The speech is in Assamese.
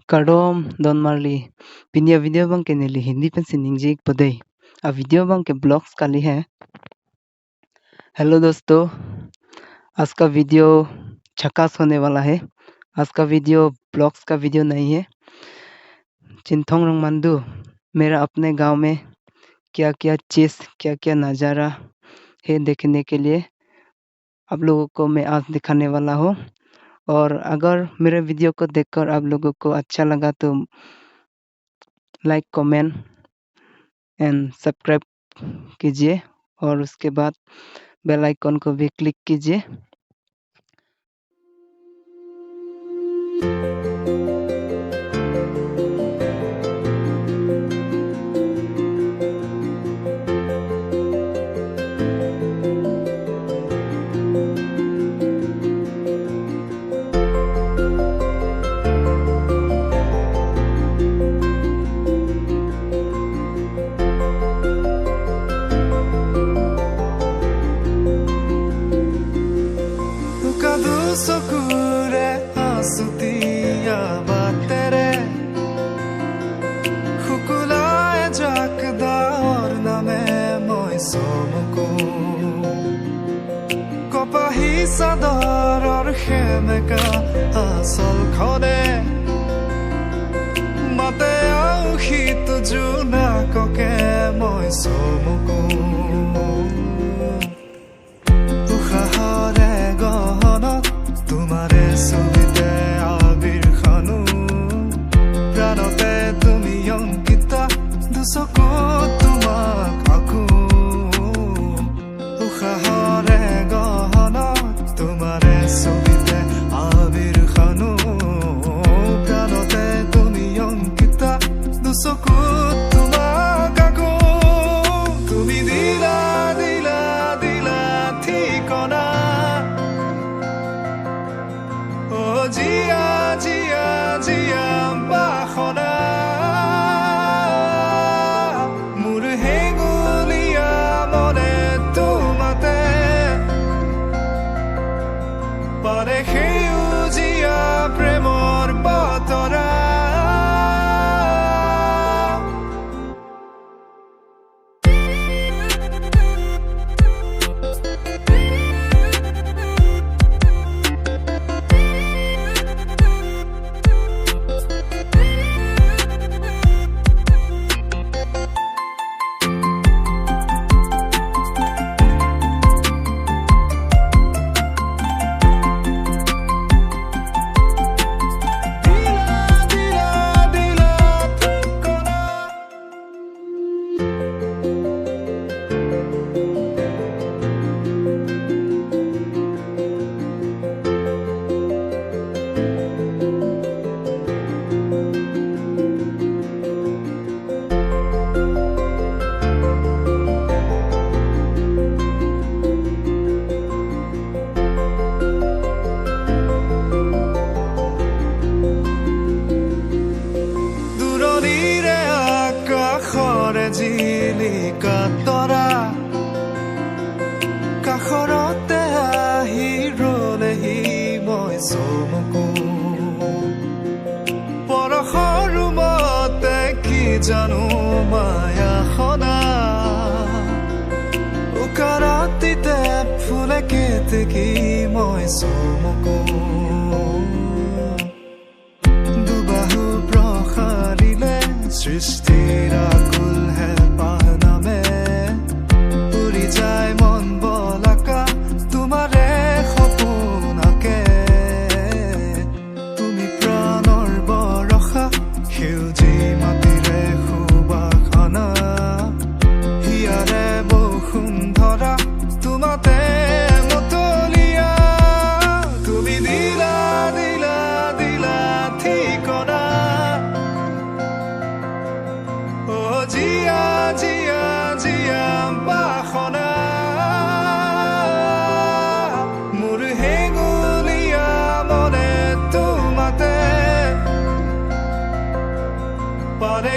Kadom Don Marley Pinia video bang के नेली हिंदी पेन सिनिंग जी पदे आ वीडियो बंग के ब्लॉग्स काली है। हेलो दोस्तों, आज का वीडियो झकास होने वाला है। आज का वीडियो ब्लॉग्स का वीडियो नहीं है। चिंथोंग रंगमंदू मेरा अपने गांव में क्या क्या चीज़ क्या क्या नज़ारा है देखने के लिए आप लोगों को मैं आज दिखाने वाला हूँ। और अगर मेरे वीडियो को देखकर आप लोगों को अच्छा लगा तो लाइक कमेंट एंड सब्सक्राइब कीजिए और उसके बाद बेल आइकन को भी क्लिक कीजिए। চকুৰে আঁচুতীয়া বাটেৰে শুকুলাই জাক দাৱৰ নামে মই চমকো কপাহী চাদৰৰ সেমেকা আঁচলখনে মাতে আউসীত জোনাককে মই চমকো উশাহৰে গহনত তোমাৰে ছবিতে আবিৰ খানো প্ৰাণতে তুমি অংকিতা দুচকুত তোমাক আঁকো উশাহৰে গহনত তোমাৰে ছবিতে আবিৰ খানো প্ৰাণতে তুমি অংকিতা দুচকুত তোমাক আঁকো তুমি দিলা দিলা দিলা ঠিকনা জিয়া জিয়া জিয়া বাসনা মোৰ হেঙুলীয়া মনে তোমাতে পাৰে সেউজীয়া প্ৰেমৰ বতৰা জিলিকা তৰা কাষৰতে আহি ৰলেহি মই চমকো পৰশৰ ৰুমতে কি জানো মায়াখনা উকাৰতিতে ফুলে কেতেকী মই চমকো দুবাহু প্ৰসাৰিলে সৃষ্টিৰ আকুল হেঁপাহ নামে উৰি যায় মন বলাকা তোমাৰে সপোনাকে তুমি প্ৰাণৰ বৰষা সেউজী মাটিৰে সুবাসনা হিয়াৰে বসুন্ধৰা তোমাতে মতলীয়া তুমি দিলা দিলা দিলা ঠিকনা জিয়া জিয়া জিয়া বাসনা মোৰ হেঙুলীয়া মনে তোমাতে পাৰে